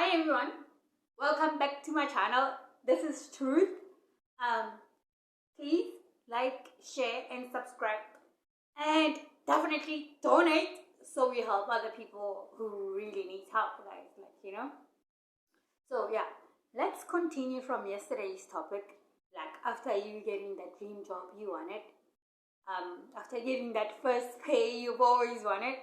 Hi everyone, welcome back to my channel. This is Truth. Please like, share and subscribe, and definitely donate so we help other people who really need help, guys. So yeah, let's continue from yesterday's topic. Like, after you getting that dream job you wanted, after getting that first pay you've always wanted.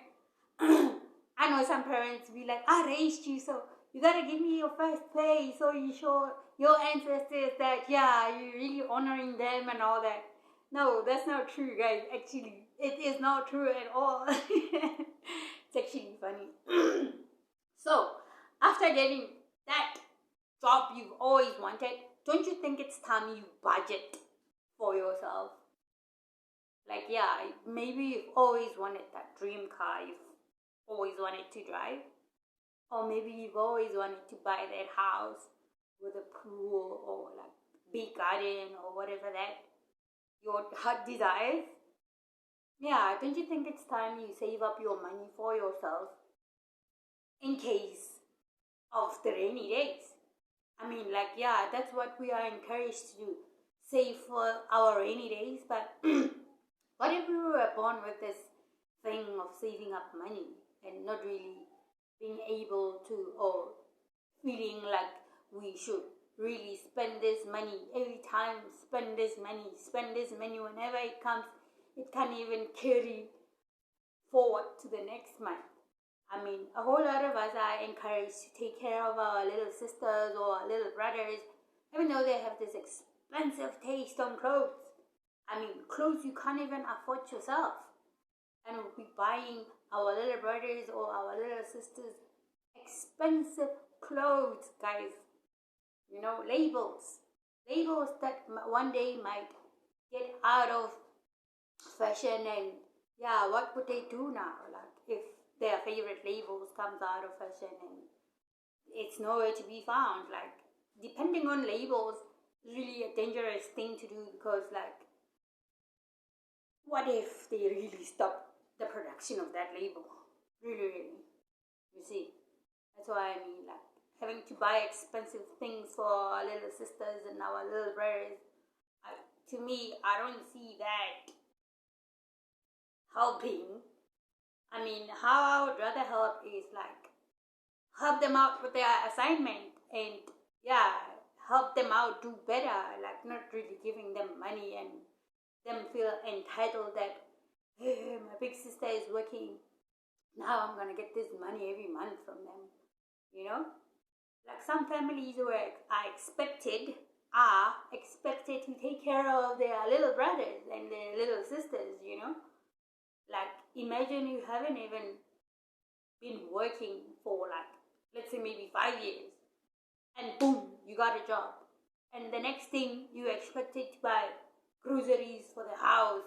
I know some parents be like, I raised you, so you gotta give me your first pay so you show your ancestors that, yeah, you're really honoring them and all that. No, that's not true, guys. Actually, it is not true at all. It's actually funny. So, after getting that job you've always wanted, don't you think it's time you budget for yourself? Like, yeah, maybe you've always wanted that dream car you've always wanted to drive, or maybe you've always wanted to buy that house with a pool or like big garden or whatever that your heart desires. Yeah, don't you think it's time you save up your money for yourself in case of the rainy days? I mean, like, yeah, that's what we are encouraged to do, save for our rainy days. But what if we were born with this thing of saving up money and not really being able to, or feeling like we should really spend this money every time, spend this money whenever it comes? It can't even carry forward to the next month. I mean, a whole lot of us are encouraged to take care of our little sisters or our little brothers, even though they have this expensive taste on clothes. I mean, clothes you can't even afford yourself, and we'll be buying our little brothers or our little sisters expensive clothes, guys. Labels that one day might get out of fashion. And yeah, what would they do now? Like, if their favorite labels comes out of fashion and it's nowhere to be found. Like, depending on labels is really a dangerous thing to do, because, like, what if they really stop the production of that label? Really. You see, that's why I mean, like, having to buy expensive things for our little sisters and our little brothers, to me, I don't see that helping. I mean, how I would rather help is, like, help them out with their assignment and, yeah, help them out do better, like, not really giving them money and them feel entitled that, hey, my big sister is working, now I'm gonna get this money every month from them. Like, some families are expected to take care of their little brothers and their little sisters. Like, imagine you haven't even been working for, like, let's say maybe 5 years, and boom, you got a job, and the next thing you expected to buy groceries for the house,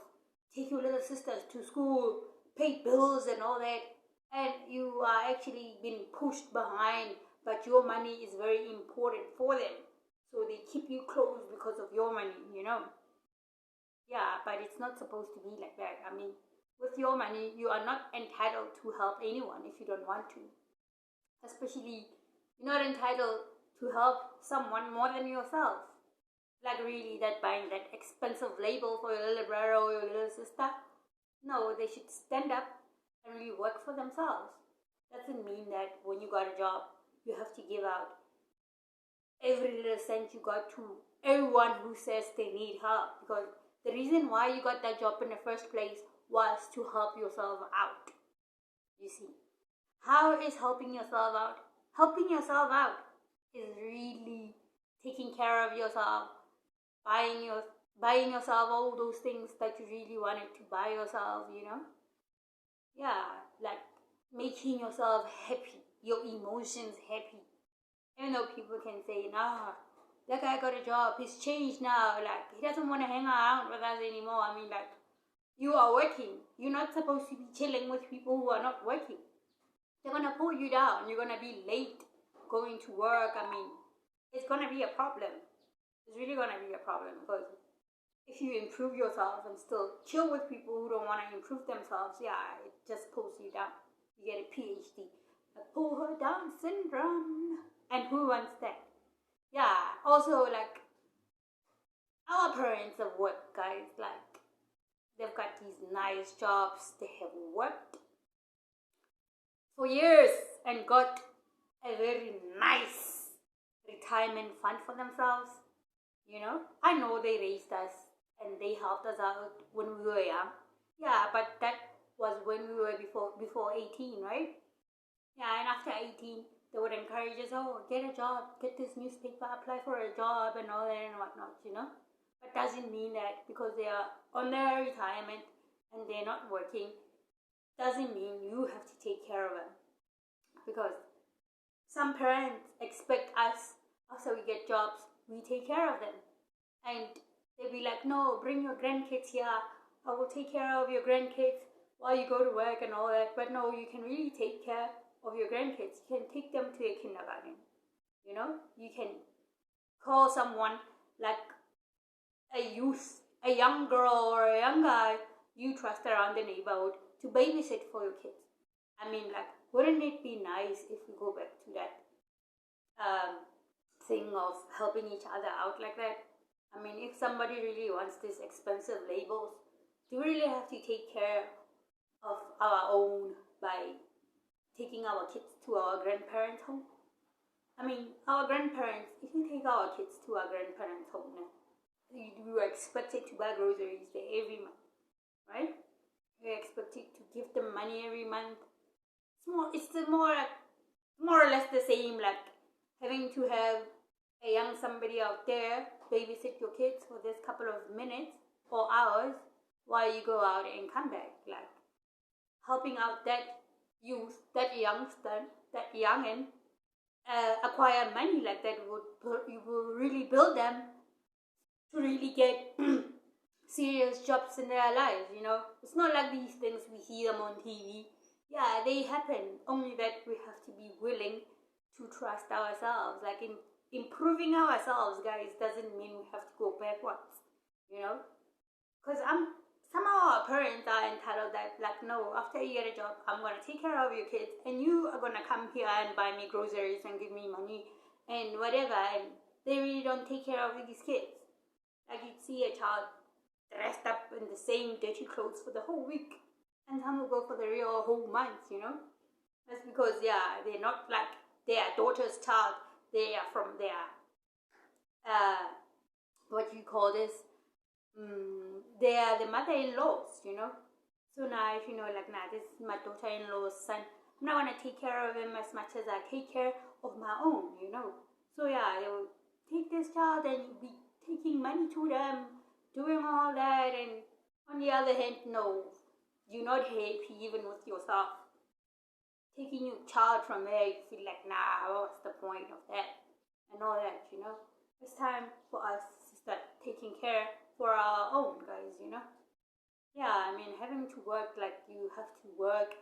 take your little sisters to school, pay bills and all that, and you are actually being pushed behind, but your money is very important for them, so they keep you close because of your money. Yeah, but it's not supposed to be like that. I mean, with your money, you are not entitled to help anyone if you don't want to. Especially, you're not entitled to help someone more than yourself. Like, really, that buying that expensive label for your little brother or your little sister? No, they should stand up and really work for themselves. Doesn't mean that when you got a job, you have to give out every little cent you got to everyone who says they need help. Because the reason why you got that job in the first place was to help yourself out. You see, how is helping yourself out? Helping yourself out is really taking care of yourself, buying yourself all those things that you really wanted to buy yourself. Yeah, like, making yourself happy, your emotions happy. Even though people can say, nah, that guy got a job, he's changed now, like, he doesn't want to hang around with us anymore. I mean, like, you are working. You're not supposed to be chilling with people who are not working. They're going to pull you down. You're going to be late going to work. I mean, it's going to be a problem. It's really going to be a problem, because if you improve yourself and still chill with people who don't want to improve themselves, yeah, it just pulls you down. You get a PhD, a pull her down syndrome. And who wants that? Yeah, also, like, our parents have worked, guys. Like, they've got these nice jobs. They have worked for years and got a very nice retirement fund for themselves. I know they raised us and they helped us out when we were young. Yeah, but that was when we were before 18, right? Yeah, and after 18, they would encourage us, oh, get a job, get this newspaper, apply for a job and all that and whatnot. But doesn't mean that because they are on their retirement and they're not working, doesn't mean you have to take care of them. Because some parents expect us, after we get jobs, we take care of them. And they'll be like, no, bring your grandkids here. I will take care of your grandkids while you go to work and all that. But no, you can really take care of your grandkids. You can take them to a kindergarten. You can call someone like a young girl or a young guy you trust around the neighborhood to babysit for your kids. I mean, like, wouldn't it be nice if we go back to that thing of helping each other out like that? I mean, if somebody really wants these expensive labels, do we really have to take care of our own by taking our kids to our grandparents' home? I mean, our grandparents, if you take our kids to our grandparents' home now, we are expected to buy groceries there every month, right? We're expected to give them money every month. It's more or less the same, like having to have a young somebody out there babysit your kids for this couple of minutes or hours while you go out and come back. Like, helping out that youth, that youngster, that youngin, acquire money like that will really build them to really get serious jobs in their lives. It's not like these things we see them on TV. Yeah, they happen, only that we have to be willing to trust ourselves. Like, improving ourselves, guys, doesn't mean we have to go backwards. Because some of our parents are entitled that, like, no, after you get a job, I'm going to take care of your kids and you are going to come here and buy me groceries and give me money and whatever, and they really don't take care of these kids. Like, you'd see a child dressed up in the same dirty clothes for the whole week, and some will go for the real whole month. That's because, yeah, they're not like their daughter's child. They are from their what you call this, they are the mother-in-laws. So now, if like, nah, this is my daughter-in-law's son, I'm not going to take care of him as much as I take care of my own. So yeah, they will take this child and be taking money to them, doing all that, and on the other hand, no, you're not happy even with yourself. Taking your child from there, you feel like, nah, what's the point of that? And all that, It's time for us to start taking care for our own, guys, Yeah, I mean, having to work, like, you have to work,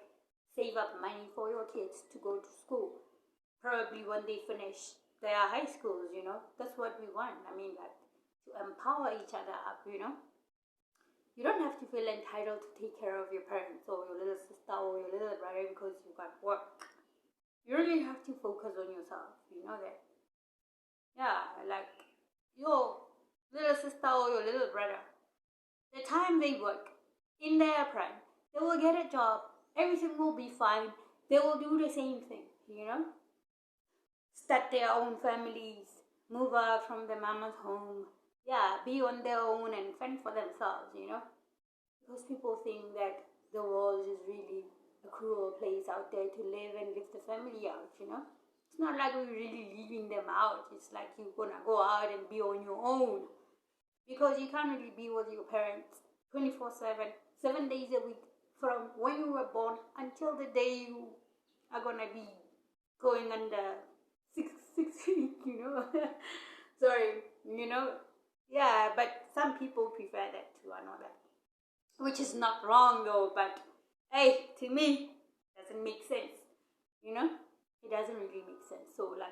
save up money for your kids to go to school. Probably when they finish their high schools, That's what we want. I mean, like, to empower each other up, You don't have to feel entitled to take care of your parents or your little sister or your little brother because you got work. You really have to focus on yourself. You know that? Yeah, like your little sister or your little brother, the time they work in their prime, they will get a job. Everything will be fine. They will do the same thing, Start their own families, move out from their mama's home. Yeah, be on their own and fend for themselves, Because people think that the world is really a cruel place out there to live and live the family out, It's not like we're really leaving them out. It's like you're gonna go out and be on your own. Because you can't really be with your parents 24/7, 7 days a week, from when you were born until the day you are gonna be going under six feet, Sorry, Yeah, but some people prefer that too, I know that. Which is not wrong though, but hey, to me, it doesn't make sense, It doesn't really make sense. So, like,